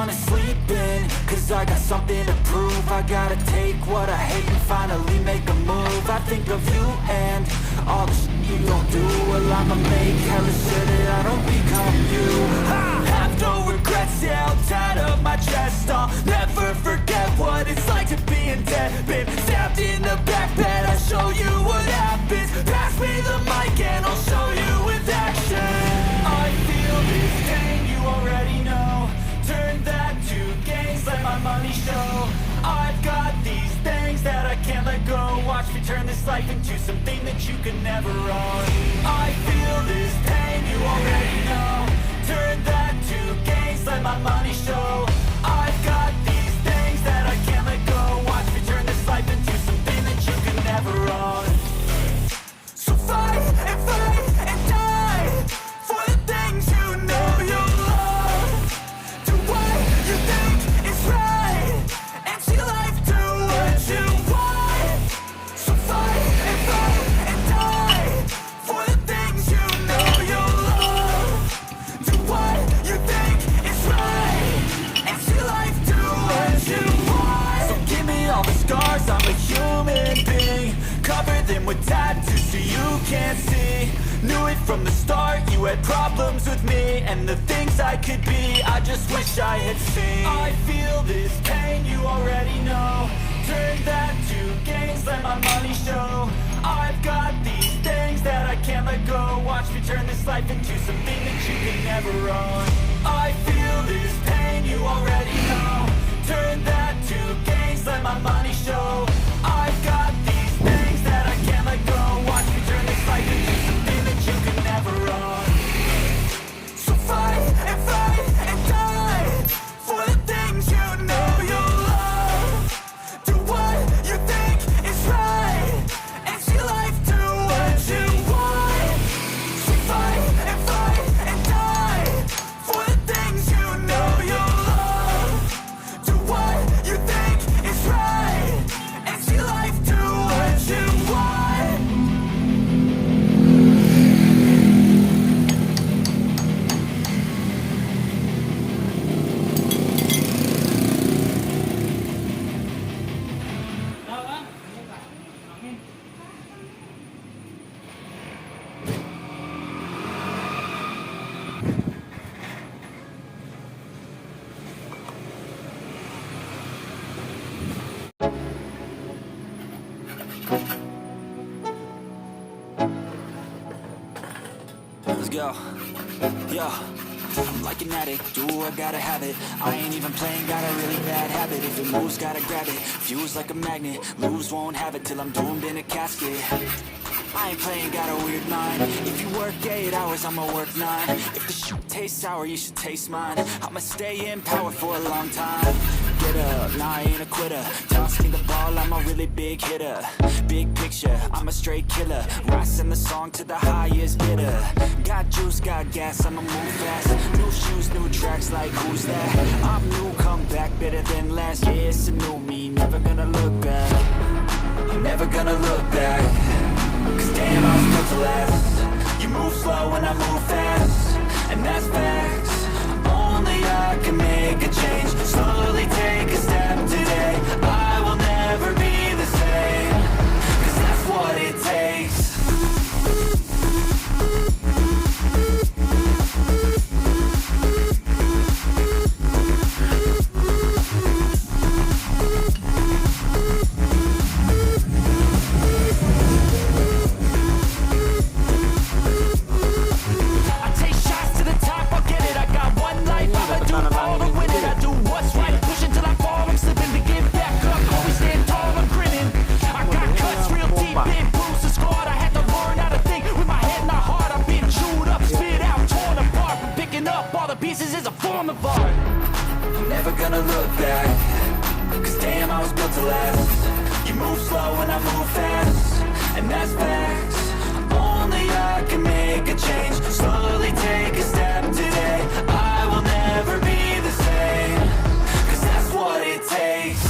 wanna sleep in, cause I got something to prove. I gotta take what I hate and finally make a move. I think of you and all the shit you don't do. Well, I'ma make hella sure that I don't become you. I have no regrets, yeah, I'll tie up my chest. I'll never forget what it's like to be in debt. Been stabbed in the back bed, I'll show you what happens. Pass me the mic and I'll show you with action. I feel this pain, you already know. Turn that to gains, let my money show. I've got these things that I can't let go. Watch me turn this life into something that you can never own. I feel this pain, you already know. Turn that to gains, let my money show. I've got these things that I can't let go. Watch me turn this life into something that you can never own. So fight and die for the things you know you love. Do what you think is right and see life do what you want. So fight and die for the things you know you love. Do what you think is right and see life do what you want. So give me all the scars, I'm a human being. Cover them with tattoos so you can't see. Knew it from the start, you had problems with me and the things I could be, I just wish I had seen. I feel this pain, you already know. Turn that to gains, let my money show. I've got these things that I can't let go. Watch me turn this life into something that you can never own. I feel this pain, you already know. Turn that to gains, let my money show. I've got these things that I can't let go. Watch me turn this life into something that you can never own. So fight and die for the things you know you love. Do what you think is right and see life do what you want. So fight and die for the things you know you love. Do what you think is right and see life do what you want. Let's go. Yo, I'm like an addict, do I gotta have it. I ain't even playing, got a really bad habit. If it moves, gotta grab it. Fuse like a magnet, lose, won't have it till I'm doomed in a casket. I ain't playing, got a weird mind. If you work 8 hours, I'ma work 9. If the shoot tastes sour, you should taste mine. I'ma stay in power for a long time. Get up, nah, I ain't a quitter. Toss me the ball, I'm a really big hitter. Big picture, I'm a straight killer. Rising the song to the highest bidder. Got juice, got gas, I'ma move fast. New shoes, new tracks, like who's that? I'm new, come back better than last. Yeah, it's a new me, never gonna look back. I'm never gonna look back. Cause damn, I was built to last. You move slow and I move fast, and that's facts. Only I can make a change. Slowly take a step today. I will never be the same. Cause that's what it takes. Never gonna look back. Cause damn, I was built to last. You move slow and I move fast, and that's facts. Only I can make a change. Slowly take a step today. I will never be the same. Cause that's what it takes.